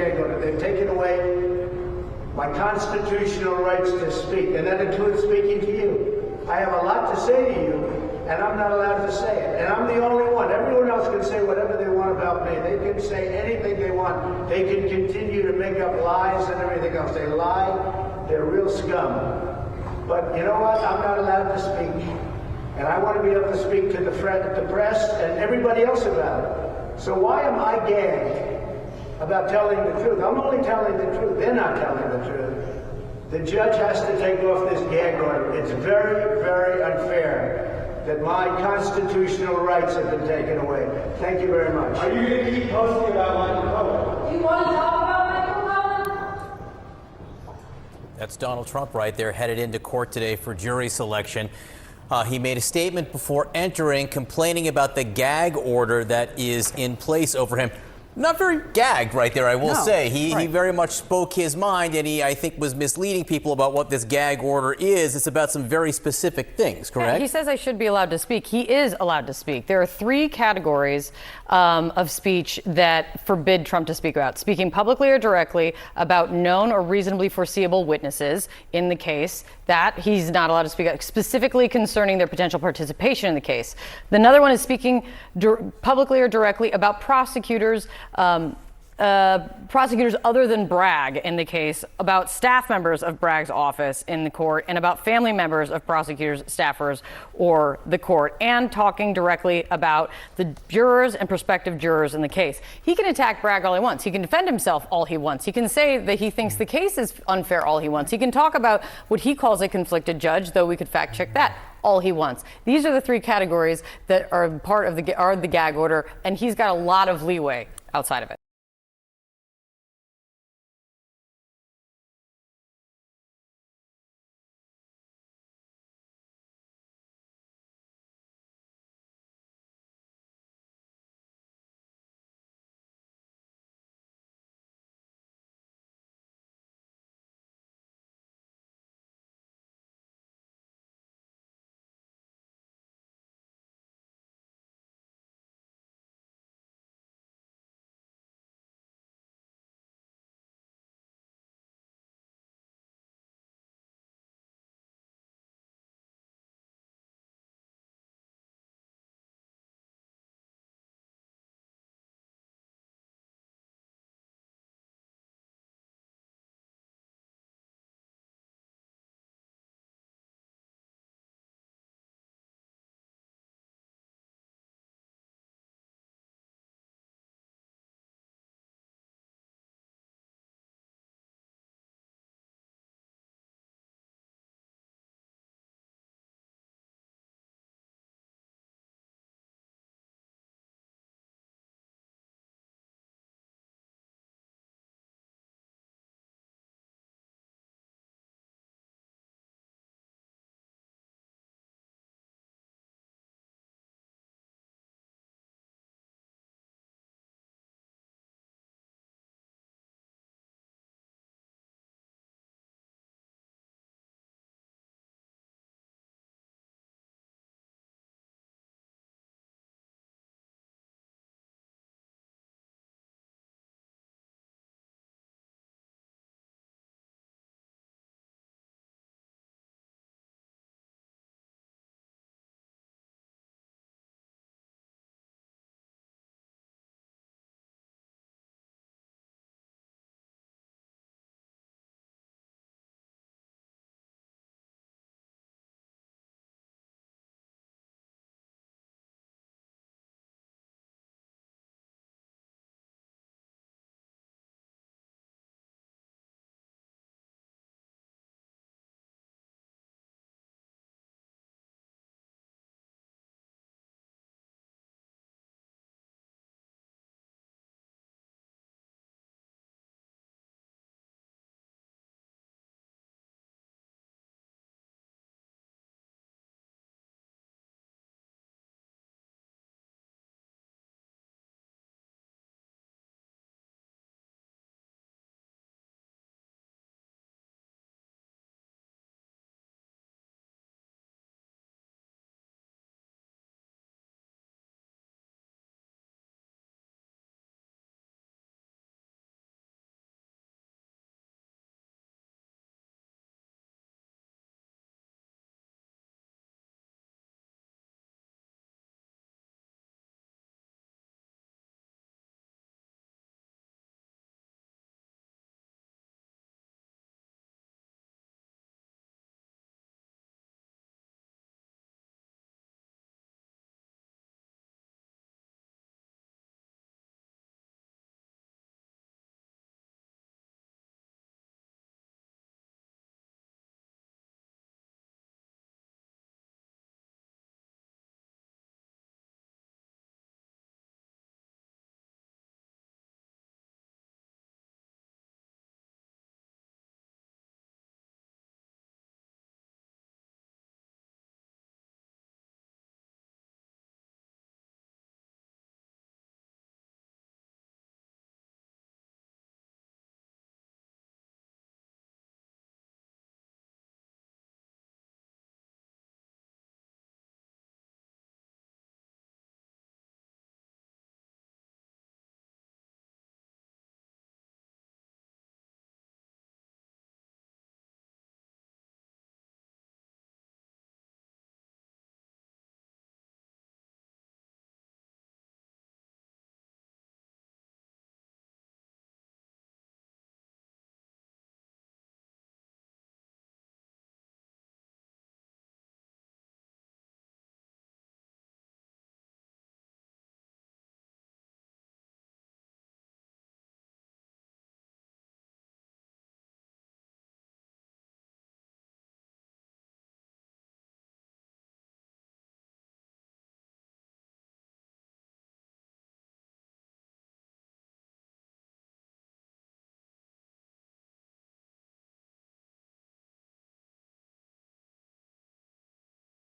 gag order. They've taken away my constitutional rights to speak, and that includes speaking to you. I have a lot to say to you, and I'm not allowed to say it. And I'm the only one. Everyone else can say whatever they want about me. They can say anything they want. They can continue to make up lies and everything else. They lie. They're real scum. But you know what? I'm not allowed to speak. And I want to be able to speak to the press and everybody else about it. So why am I gagged about telling the truth? I'm only telling the truth. They're not telling the truth. The judge has to take off this gag order. It's very, very unfair that my constitutional rights have been taken away. Thank you very much. Are you going to keep posting about Michael Cohen? Do you want to talk about Michael Cohen? That's Donald Trump right there, headed into court today for jury selection. He made a statement before entering, complaining about the gag order that is in place over him. Not very gagged right there, I will say. He very much spoke his mind, and he, I think, was misleading people about what this gag order is. It's about some very specific things, correct? Yeah, he says I should be allowed to speak. He is allowed to speak. There are 3 categories of speech that forbid Trump to speak about. Speaking publicly or directly about known or reasonably foreseeable witnesses in the case, that he's not allowed to speak about, specifically concerning their potential participation in the case. Another one is speaking publicly or directly about prosecutors, prosecutors other than Bragg in the case, about staff members of Bragg's office in the court, and about family members of prosecutors, staffers, or the court, and talking directly about the jurors and prospective jurors in the case. He can attack Bragg all he wants. He can defend himself all he wants. He can say that he thinks the case is unfair all he wants. He can talk about what he calls a conflicted judge, though we could fact check that, all he wants. These are the 3 categories that are part of the gag order, and he's got a lot of leeway outside of it.